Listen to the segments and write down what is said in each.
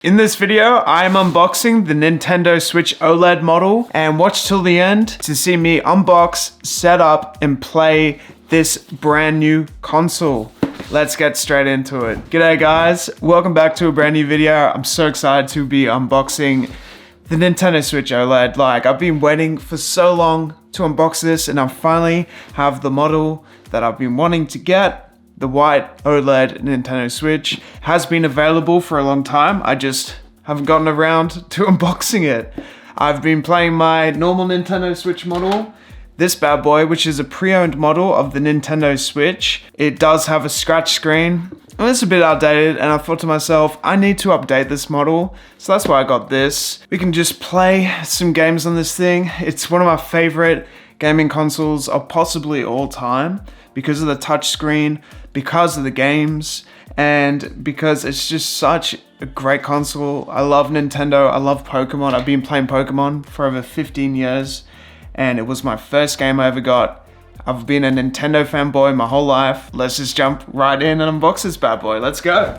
In this video, I am unboxing the Nintendo Switch OLED model, and watch till the end to see me unbox, set up, and play this brand new console. Let's get straight into it. G'day guys, welcome back to a brand new video. I'm so excited to be unboxing the Nintendo Switch OLED. I've been waiting for so long to unbox this, and I finally have the model that I've been wanting to get. The white OLED Nintendo Switch has been available for a long time. I just haven't gotten around to unboxing it. I've been playing my normal Nintendo Switch model, this bad boy, which is a pre-owned model of the Nintendo Switch. It does have a scratch screen, and it's a bit outdated, and I thought to myself, I need to update this model, so that's why I got this. We can just play some games on this thing. It's one of my favorite gaming consoles of possibly all time, because of the touchscreen, because of the games, and because it's just such a great console. I love Nintendo, I love Pokemon. I've been playing Pokemon for over 15 years, and it was my first game I ever got. I've been a Nintendo fanboy my whole life. Let's just jump right in and unbox this bad boy. Let's go.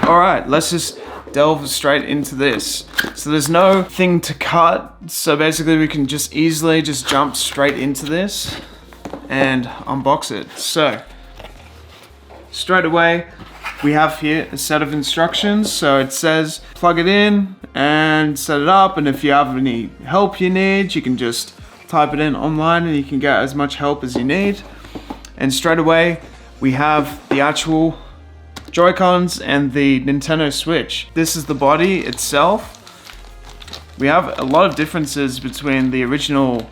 All right, let's just delve straight into this. So there's no thing to cut, so basically we can just easily just jump straight into this and unbox it. So straight away we have here a set of instructions. So it says plug it in and set it up, and if you have any help you need, you can just type it in online and you can get as much help as you need. And straight away we have the actual Joy-Cons and the Nintendo Switch. This is the body itself. We have a lot of differences between the original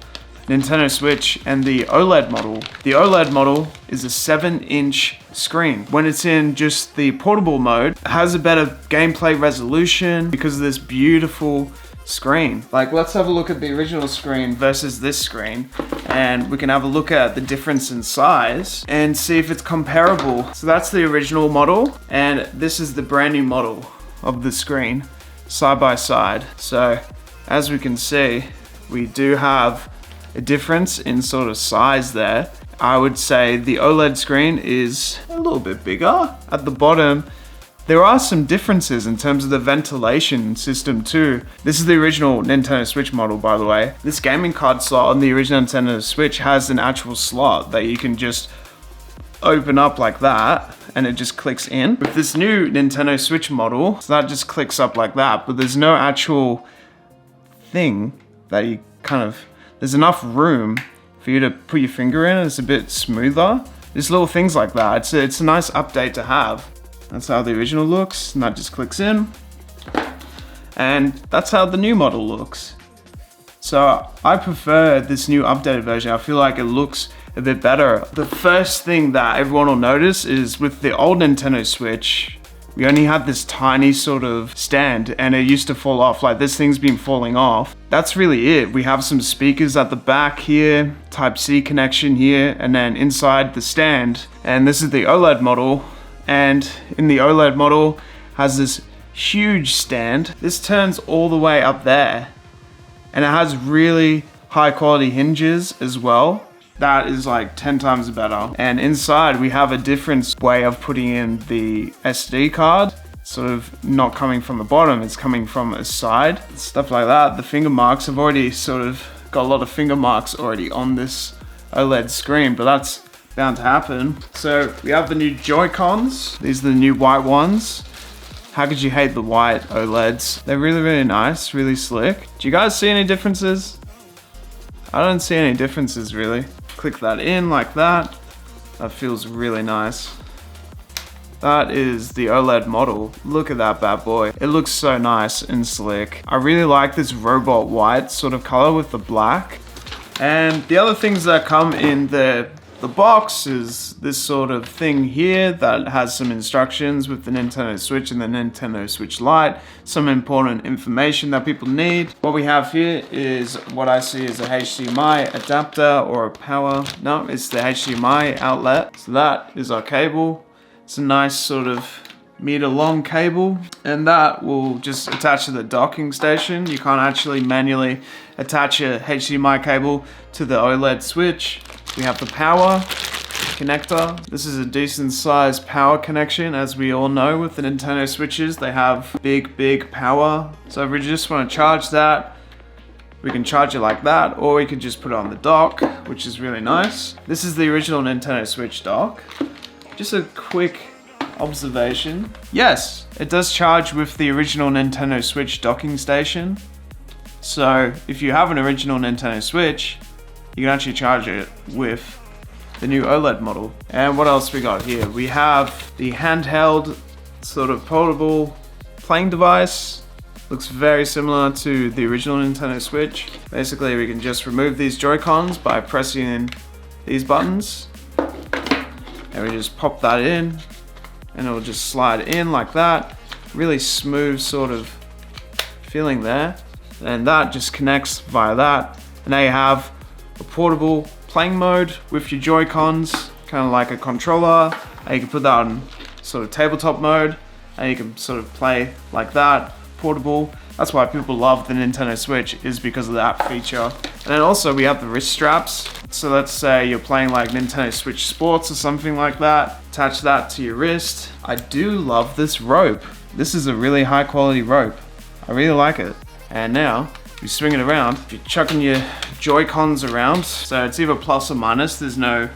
Nintendo Switch and the OLED model. The OLED model is a 7-inch screen. When it's in just the portable mode, it has a better gameplay resolution because of this beautiful screen. Let's have a look at the original screen versus this screen, and we can have a look at the difference in size and see if it's comparable. So that's the original model, and this is the brand new model of the screen side by side. So as we can see, we do have a difference in sort of size there. I would say the OLED screen is a little bit bigger. At the bottom, there are some differences in terms of the ventilation system too. This is the original Nintendo Switch model, by the way. This gaming card slot on the original Nintendo Switch has an actual slot that you can just open up like that, and it just clicks in. With this new Nintendo Switch model, so that just clicks up like that, but there's no actual thing that you there's enough room for you to put your finger in, and it's a bit smoother. Just little things like that. It's a nice update to have. That's how the original looks, and that just clicks in. And that's how the new model looks. So I prefer this new updated version. I feel like it looks a bit better. The first thing that everyone will notice is with the old Nintendo Switch, we only had this tiny sort of stand, and it used to fall off. This thing's been falling off. That's really it. We have some speakers at the back here, Type-C connection here, and then inside the stand. And this is the OLED model. And in the OLED model has this huge stand. This turns all the way up there, and it has really high quality hinges as well. That is 10 times better. And inside we have a different way of putting in the SD card. Sort of not coming from the bottom, it's coming from a side. Stuff like that. The finger marks, I've already sort of got a lot of finger marks already on this OLED screen, but that's bound to happen. So we have the new Joy-Cons. These are the new white ones. How could you hate the white OLEDs? They're really, really nice, really slick. Do you guys see any differences? I don't see any differences really. Click that in like that. That feels really nice. That is the OLED model. Look at that bad boy. It looks so nice and slick. I really like this robot white sort of color with the black. And the other things that come in the box is this sort of thing here that has some instructions with the Nintendo Switch and the Nintendo Switch Lite, some important information that people need. What we have here is what I see as a HDMI adapter or a power. No, it's the HDMI outlet. So that is our cable. It's a nice sort of meter long cable, and that will just attach to the docking station. You can't actually manually attach a HDMI cable to the OLED switch. We have the power, connector. This is a decent sized power connection. As we all know with the Nintendo Switches, they have big power. So if we just want to charge that, we can charge it like that, or we can just put it on the dock, which is really nice. This is the original Nintendo Switch dock. Just a quick observation. Yes, it does charge with the original Nintendo Switch docking station. So if you have an original Nintendo Switch, you can actually charge it with the new OLED model. And what else we got here? We have the handheld sort of portable playing device. Looks very similar to the original Nintendo Switch. Basically, we can just remove these Joy-Cons by pressing in these buttons. And we just pop that in and it'll just slide in like that. Really smooth sort of feeling there. And that just connects via that. And now you have a portable playing mode with your Joy-Cons, kind of like a controller. And you can put that on sort of tabletop mode and you can sort of play like that, portable. That's why people love the Nintendo Switch, is because of that feature. And then also we have the wrist straps. So let's say you're playing like Nintendo Switch Sports or something like that. Attach that to your wrist. I do love this rope. This is a really high quality rope. I really like it. And now you swing it around. You're chucking your Joy-Cons around. So it's either plus or minus. There's no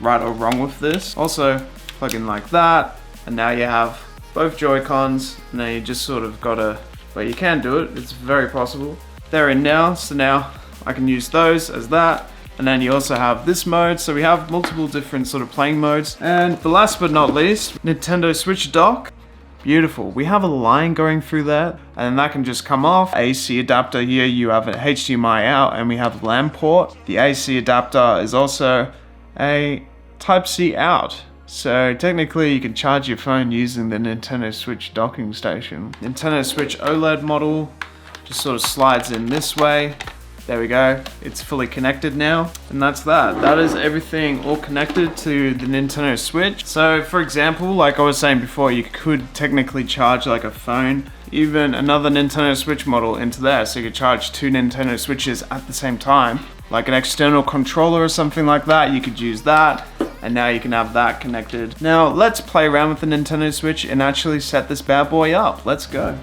right or wrong with this. Also plug in like that. And now you have both Joy-Cons. And then you just sort of gotta, well, you can do it. It's very possible. They're in now. So now I can use those as that. And then you also have this mode. So we have multiple different sort of playing modes. And the last but not least, Nintendo Switch dock. Beautiful. We have a line going through there, and that can just come off. AC adapter here, you have an HDMI out, and we have LAN port. The AC adapter is also a Type-C out. So technically you can charge your phone using the Nintendo Switch docking station. Nintendo Switch OLED model just sort of slides in this way. There we go, it's fully connected now. And that's that. That is everything all connected to the Nintendo Switch. So for example, like I was saying before, you could technically charge like a phone, even another Nintendo Switch model into there. So you could charge two Nintendo Switches at the same time. Like an external controller or something like that, you could use that. And now you can have that connected. Now let's play around with the Nintendo Switch and actually set this bad boy up. Let's go.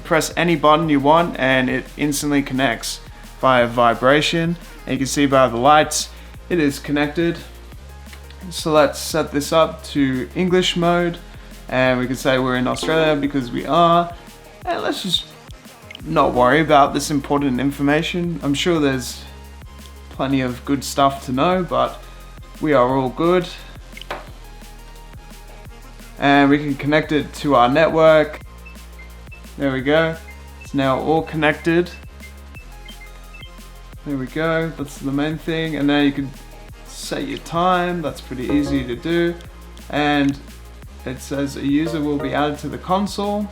Press any button you want and it instantly connects via vibration, and you can see by the lights it is connected. So let's set this up to English mode, and we can say we're in Australia because we are, and let's just not worry about this important information. I'm sure there's plenty of good stuff to know, but we are all good. And we can connect it to our network. There we go, it's now all connected. There we go, that's the main thing. And now you can set your time, that's pretty easy to do. And it says a user will be added to the console.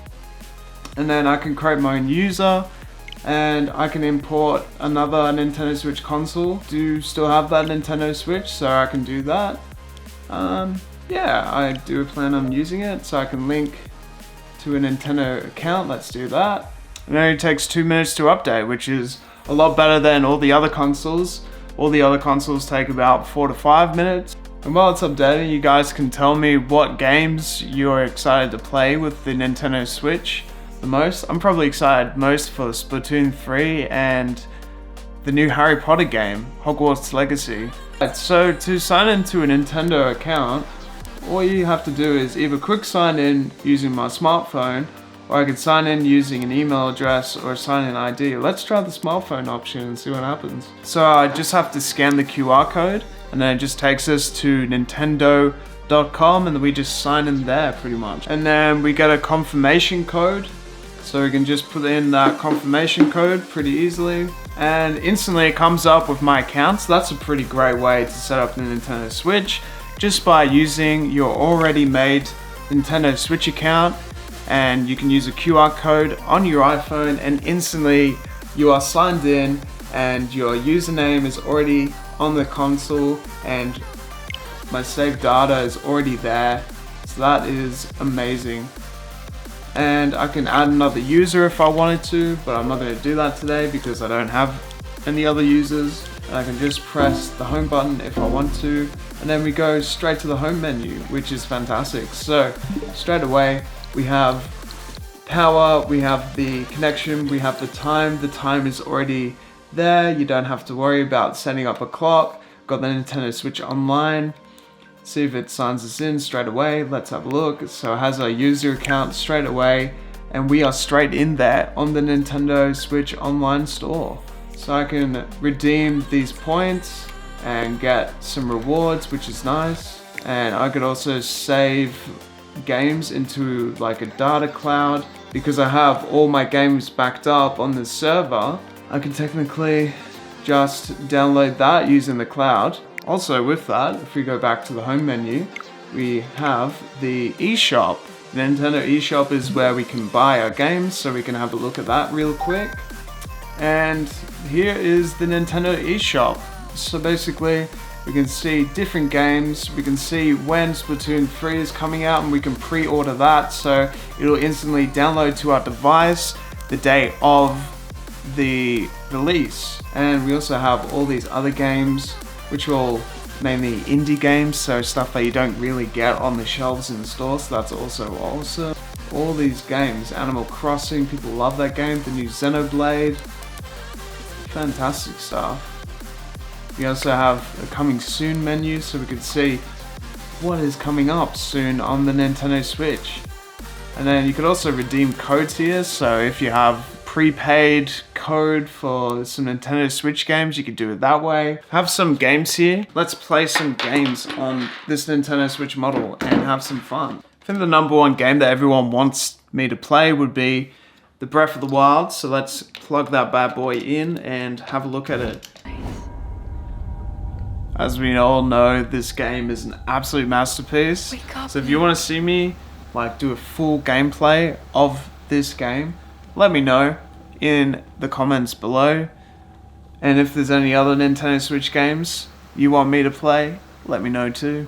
And then I can create my own user and I can import another Nintendo Switch console. Do still have that Nintendo Switch, so I can do that. Yeah, I do plan on using it, so I can link to a Nintendo account. Let's do that. It only takes 2 minutes to update, which is a lot better than all the other consoles. All the other consoles take about 4 to 5 minutes. And while it's updating, you guys can tell me what games you're excited to play with the Nintendo Switch the most. I'm probably excited most for Splatoon 3 and the new Harry Potter game, Hogwarts Legacy. So to sign into a Nintendo account, all you have to do is either quick sign in using my smartphone, or I could sign in using an email address or a sign-in ID. Let's try the smartphone option and see what happens. So I just have to scan the QR code and then it just takes us to Nintendo.com and then we just sign in there pretty much. And then we get a confirmation code. So we can just put in that confirmation code pretty easily. And instantly it comes up with my account. So that's a pretty great way to set up the Nintendo Switch, just by using your already made Nintendo Switch account. And you can use a QR code on your iPhone and instantly you are signed in and your username is already on the console and my saved data is already there. So that is amazing. And I can add another user if I wanted to, but I'm not going to do that today because I don't have any other users. And I can just press the home button if I want to, and then we go straight to the home menu, which is fantastic. So straight away we have power, we have the connection, we have the time. The time is already there. You don't have to worry about setting up a clock. Got the Nintendo Switch Online. See if it signs us in straight away. Let's have a look. So it has our user account straight away, and we are straight in there on the Nintendo Switch Online store. So I can redeem these points and get some rewards, which is nice. And I could also save games into like a data cloud. Because I have all my games backed up on the server, I can technically just download that using the cloud. Also with that, if we go back to the home menu, we have the eShop. Nintendo eShop is where we can buy our games, so we can have a look at that real quick. And here is the Nintendo eShop. So basically, we can see different games, we can see when Splatoon 3 is coming out, and we can pre-order that, so it'll instantly download to our device the day of the release. And we also have all these other games, which are all mainly indie games, so stuff that you don't really get on the shelves in the store, so that's also awesome. All these games, Animal Crossing, people love that game, the new Xenoblade, fantastic stuff. We also have a coming soon menu, so we can see what is coming up soon on the Nintendo Switch. And then you could also redeem codes here, so if you have prepaid code for some Nintendo Switch games, you could do it that way. Have some games here. Let's play some games on this Nintendo Switch model and have some fun. I think the number one game that everyone wants me to play would be the Breath of the Wild, so let's plug that bad boy in and have a look at it. As we all know, this game is an absolute masterpiece. So if you want to see me like do a full gameplay of this game, let me know in the comments below. And if there's any other Nintendo Switch games you want me to play, let me know too.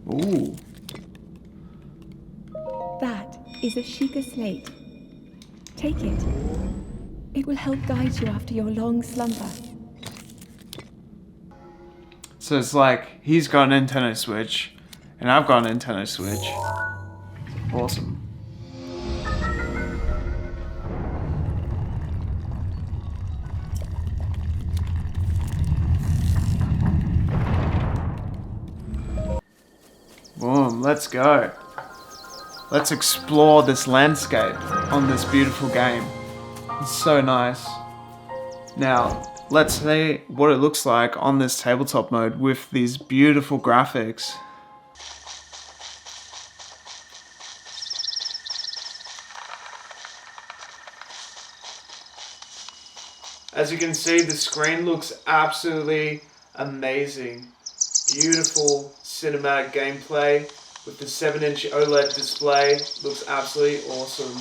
Ooh. That is a Sheikah slate. Take it. It will help guide you after your long slumber. So it's like he's got a Nintendo Switch and I've got a Nintendo Switch. Awesome. Boom, let's go. Let's explore this landscape on this beautiful game. It's so nice. Now, let's see what it looks like on this tabletop mode with these beautiful graphics. As you can see, the screen looks absolutely amazing. Beautiful cinematic gameplay with the 7-inch OLED display. Looks absolutely awesome.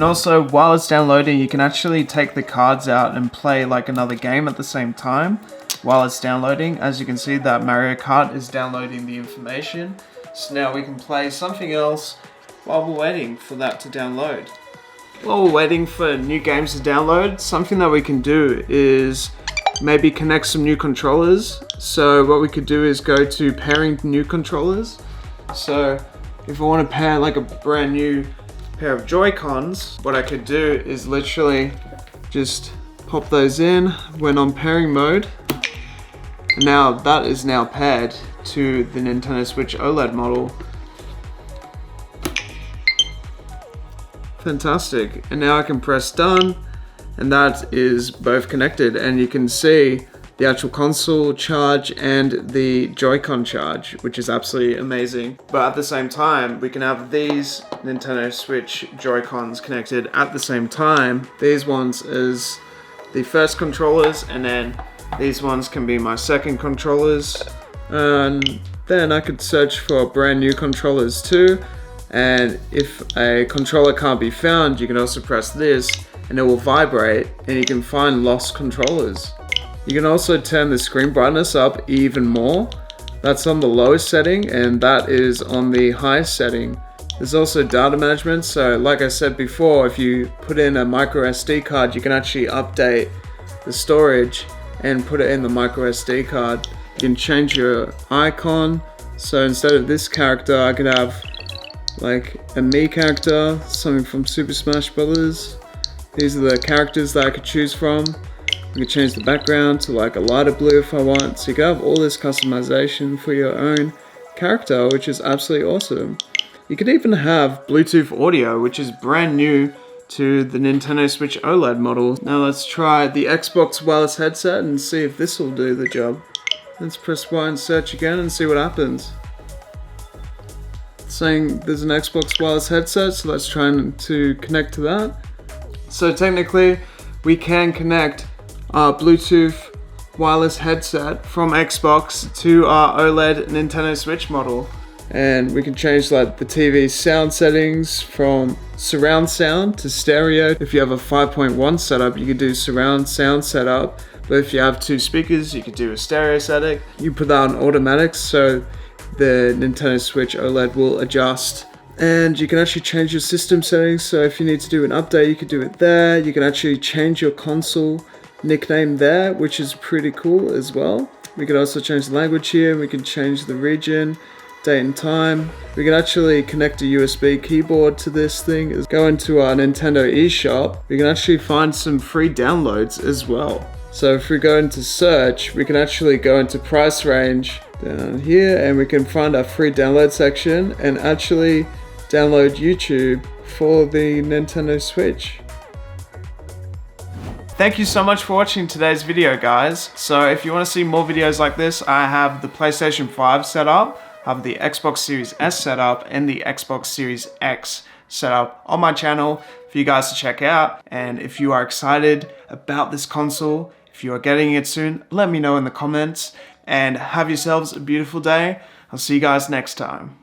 And also, while it's downloading, you can actually take the cards out and play like another game at the same time while it's downloading. As you can see, that Mario Kart is downloading the information. So now we can play something else while we're waiting for that to download. While we're waiting for new games to download, something that we can do is maybe connect some new controllers. So what we could do is go to pairing new controllers. So if I want to pair like a brand new pair of Joy-Cons, what I could do is literally just pop those in when on pairing mode. And now that is now paired to the Nintendo Switch OLED model. Fantastic. And now I can press done, and that is both connected, and you can see the actual console charge and the Joy-Con charge, which is absolutely amazing. But at the same time, we can have these Nintendo Switch Joy-Cons connected at the same time. These ones is the first controllers, and then these ones can be my second controllers. And then I could search for brand new controllers too. And if a controller can't be found, you can also press this and it will vibrate and you can find lost controllers. You can also turn the screen brightness up even more. That's on the lowest setting and that is on the highest setting. There's also data management. So like I said before, if you put in a micro SD card, you can actually update the storage and put it in the micro SD card. You can change your icon. So instead of this character, I could have like a Mii character, something from Super Smash Brothers. These are the characters that I could choose from. You can change the background to like a lighter blue if I want. So you can have all this customization for your own character, which is absolutely awesome. You could even have Bluetooth audio, which is brand new to the Nintendo Switch OLED model. Now let's try the Xbox wireless headset and see if this will do the job. Let's press Y and search again and see what happens. It's saying there's an Xbox wireless headset, so let's try to connect to that. So technically, we can connect our Bluetooth wireless headset from Xbox to our OLED Nintendo Switch model. And we can change like the TV sound settings from surround sound to stereo. If you have a 5.1 setup, you could do surround sound setup. But if you have two speakers, you could do a stereo setting. You put that on automatic, so the Nintendo Switch OLED will adjust. And you can actually change your system settings. So if you need to do an update, you could do it there. You can actually change your console nickname there, which is pretty cool as well. We can also change the language here. We can change the region, date and time. We can actually connect a USB keyboard to this thing. Go into our Nintendo eShop. We can actually find some free downloads as well. So if we go into search, we can actually go into price range down here and we can find our free download section and actually download YouTube for the Nintendo Switch. Thank you so much for watching today's video, guys. So if you want to see more videos like this, I have the PlayStation 5 set up, I have the Xbox Series S set up, and the Xbox Series X set up on my channel for you guys to check out. And if you are excited about this console, if you are getting it soon, let me know in the comments. And have yourselves a beautiful day. I'll see you guys next time.